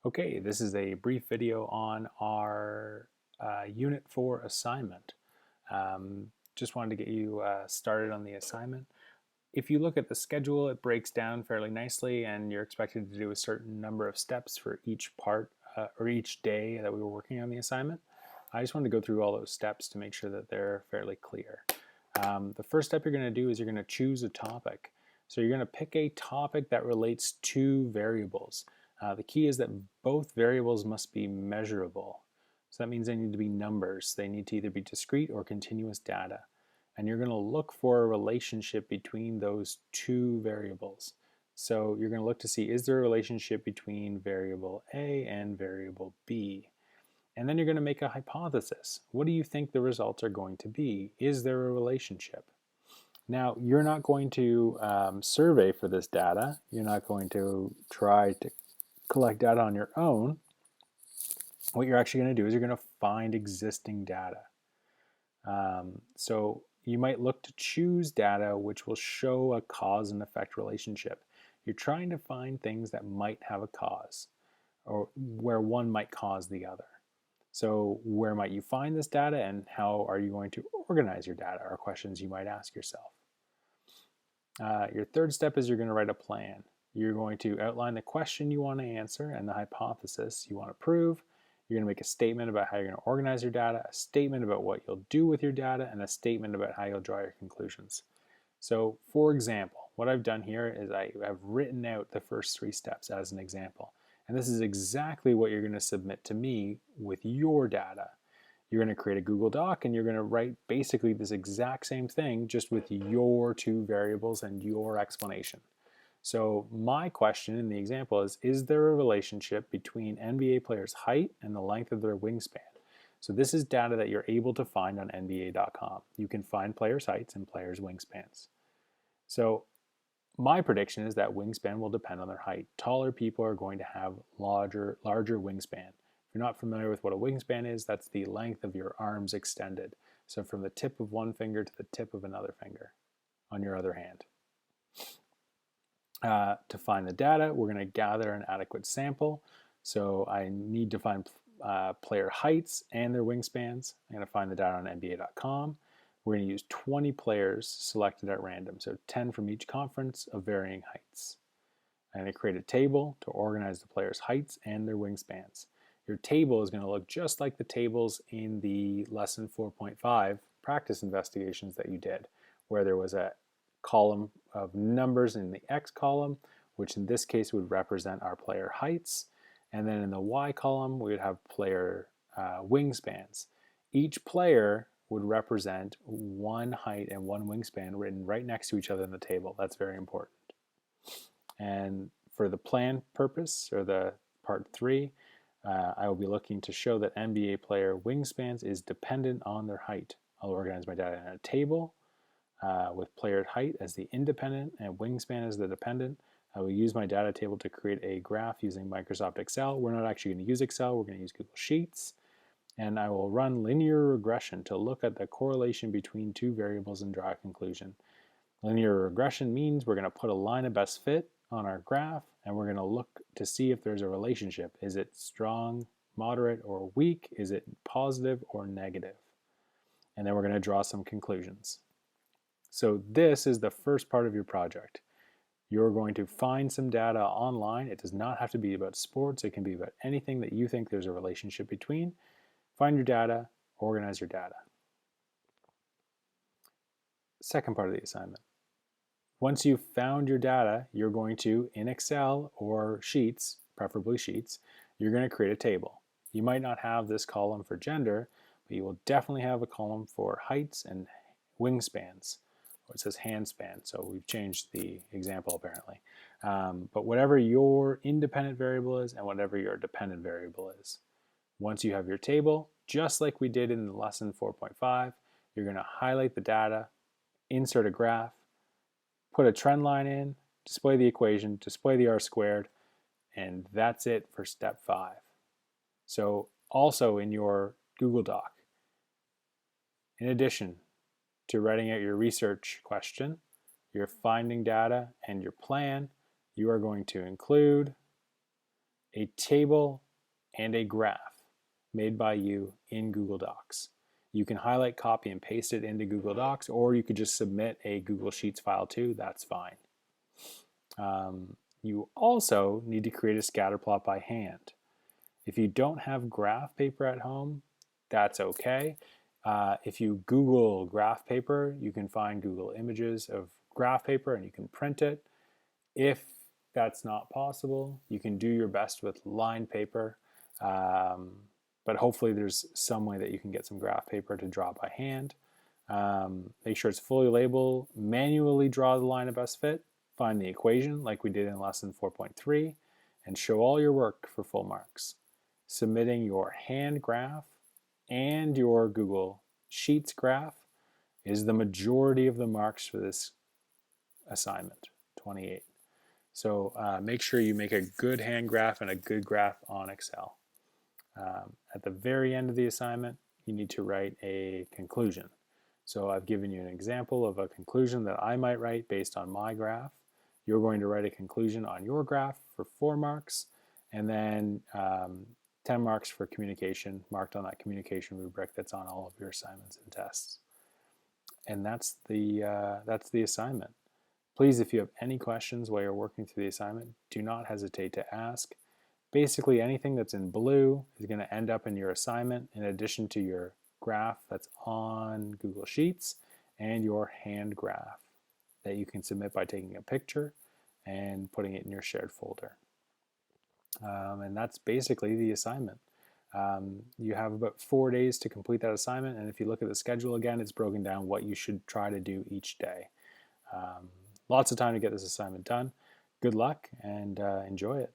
Okay, this is a brief video on our Unit 4 assignment. Just wanted to get you started on the assignment. If you look at the schedule, it breaks down fairly nicely, and you're expected to do a certain number of steps for each part or each day that we were working on the assignment. I just wanted to go through all those steps to make sure that they're fairly clear. The first step you're going to do is you're going to choose a topic. So you're going to pick a topic that relates to variables. The key is that both variables must be measurable. So that means they need to be numbers. They need to either be discrete or continuous data. And you're going to look for a relationship between those two variables. So you're going to look to see, is there a relationship between variable A and variable B? And then you're going to make a hypothesis. What do you think the results are going to be? Is there a relationship? Now, you're not going to survey for this data. You're not going to try to collect data on your own. What you're actually going to do is you're going to find existing data. So you might look to choose data which will show a cause and effect relationship. You're trying to find things that might have a cause, or where one might cause the other. So where might you find this data, and how are you going to organize your data, are questions you might ask yourself. Your third step is you're going to write a plan. You're going to outline the question you want to answer and the hypothesis you want to prove. You're going to make a statement about how you're going to organize your data, a statement about what you'll do with your data, and a statement about how you'll draw your conclusions. So, for example, what I've done here is I have written out the first 3 steps as an example. And this is exactly what you're going to submit to me with your data. You're going to create a Google Doc and you're going to write basically this exact same thing, just with your 2 variables and your explanation. So my question in the example is there a relationship between NBA players' height and the length of their wingspan? So this is data that you're able to find on NBA.com. You can find players' heights and players' wingspans. So my prediction is that wingspan will depend on their height. Taller people are going to have larger wingspan. If you're not familiar with what a wingspan is, that's the length of your arms extended. So from the tip of one finger to the tip of another finger on your other hand. To find the data, we're going to gather an adequate sample. So I need to find player heights and their wingspans. I'm going to find the data on NBA.com. We're going to use 20 players selected at random, so 10 from each conference of varying heights. I'm going to create a table to organize the players' heights and their wingspans. Your table is going to look just like the tables in the lesson 4.5 practice investigations that you did, where there was a column of numbers in the X column, which in this case would represent our player heights. And then in the Y column, we would have player wingspans. Each player would represent 1 height and 1 wingspan written right next to each other in the table. That's very important. And for the plan purpose, or the part 3, I will be looking to show that NBA player wingspans is dependent on their height. I'll organize my data in a table with player height as the independent and wingspan as the dependent. I will use my data table to create a graph using Microsoft Excel. We're not actually going to use Excel, we're going to use Google Sheets. And I will run linear regression to look at the correlation between 2 variables and draw a conclusion. Linear regression means we're going to put a line of best fit on our graph, and we're going to look to see if there's a relationship. Is it strong, moderate, or weak? Is it positive or negative? And then we're going to draw some conclusions. So this is the first part of your project. You're going to find some data online. It does not have to be about sports. It can be about anything that you think there's a relationship between. Find your data, organize your data. Second part of the assignment. Once you've found your data, you're going to, in Excel or Sheets, preferably Sheets, you're going to create a table. You might not have this column for gender, but you will definitely have a column for heights and wingspans. It says handspan, so we've changed the example apparently. But whatever your independent variable is and whatever your dependent variable is. Once you have your table, just like we did in the lesson 4.5, you're going to highlight the data, insert a graph, put a trend line in, display the equation, display the R squared, and that's it for step 5. So also in your Google Doc, in addition to writing out your research question, your finding data, and your plan, you are going to include a table and a graph made by you in Google Docs. You can highlight, copy, and paste it into Google Docs, or you could just submit a Google Sheets file too. That's fine. You also need to create a scatter plot by hand. If you don't have graph paper at home, that's okay. If you Google graph paper, you can find Google images of graph paper and you can print it. If that's not possible, you can do your best with lined paper, but hopefully there's some way that you can get some graph paper to draw by hand. Make sure it's fully labeled, manually draw the line of best fit, find the equation like we did in lesson 4.3, and show all your work for full marks. Submitting your hand graph and your Google Sheets graph is the majority of the marks for this assignment, 28. So make sure you make a good hand graph and a good graph on Excel. At the very end of the assignment, you need to write a conclusion. So I've given you an example of a conclusion that I might write based on my graph. You're going to write a conclusion on your graph for 4 marks, and then 10 marks for communication, marked on that communication rubric that's on all of your assignments and tests. And that's the assignment. Please, if you have any questions while you're working through the assignment, do not hesitate to ask. Basically, anything that's in blue is going to end up in your assignment in addition to your graph that's on Google Sheets and your hand graph that you can submit by taking a picture and putting it in your shared folder. And that's basically the assignment. You have about 4 days to complete that assignment, and if you look at the schedule again, it's broken down what you should try to do each day. Lots of time to get this assignment done. Good luck and enjoy it.